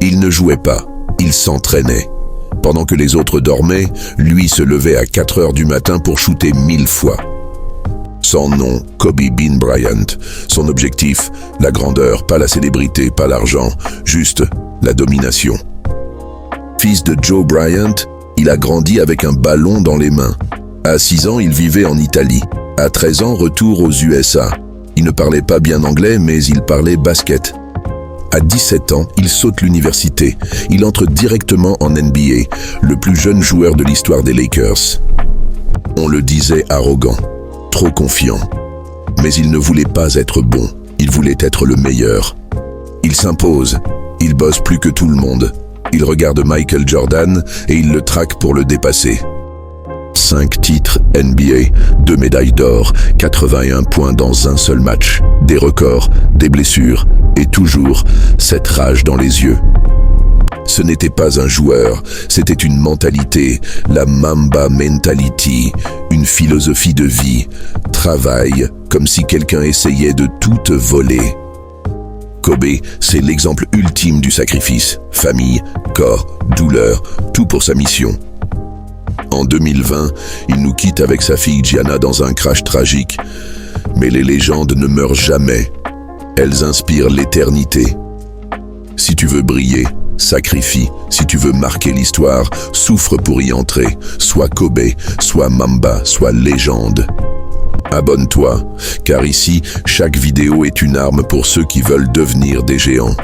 Il ne jouait pas, il s'entraînait. Pendant que les autres dormaient, lui se levait à 4 heures du matin pour shooter 1000 fois. Son nom, Kobe Bean Bryant. Son objectif, la grandeur, pas la célébrité, pas l'argent, juste la domination. Fils de Joe Bryant, il a grandi avec un ballon dans les mains. À 6 ans, il vivait en Italie. À 13 ans, retour aux USA. Il ne parlait pas bien anglais, mais il parlait basket. À 17 ans, il saute l'université. Il entre directement en NBA, le plus jeune joueur de l'histoire des Lakers. On le disait arrogant, trop confiant. Mais il ne voulait pas être bon, il voulait être le meilleur. Il s'impose, il bosse plus que tout le monde. Il regarde Michael Jordan et il le traque pour le dépasser. 5 titres NBA, 2 médailles d'or, 81 points dans un seul match, des records, des blessures et toujours cette rage dans les yeux. Ce n'était pas un joueur, c'était une mentalité, la Mamba Mentality, une philosophie de vie, travail, comme si quelqu'un essayait de tout te voler. Kobe, c'est l'exemple ultime du sacrifice, famille, corps, douleur, tout pour sa mission. En 2020, il nous quitte avec sa fille Gianna dans un crash tragique. Mais les légendes ne meurent jamais. Elles inspirent l'éternité. Si tu veux briller, sacrifie. Si tu veux marquer l'histoire, souffre pour y entrer. Sois Kobe, sois Mamba, sois légende. Abonne-toi, car ici, chaque vidéo est une arme pour ceux qui veulent devenir des géants.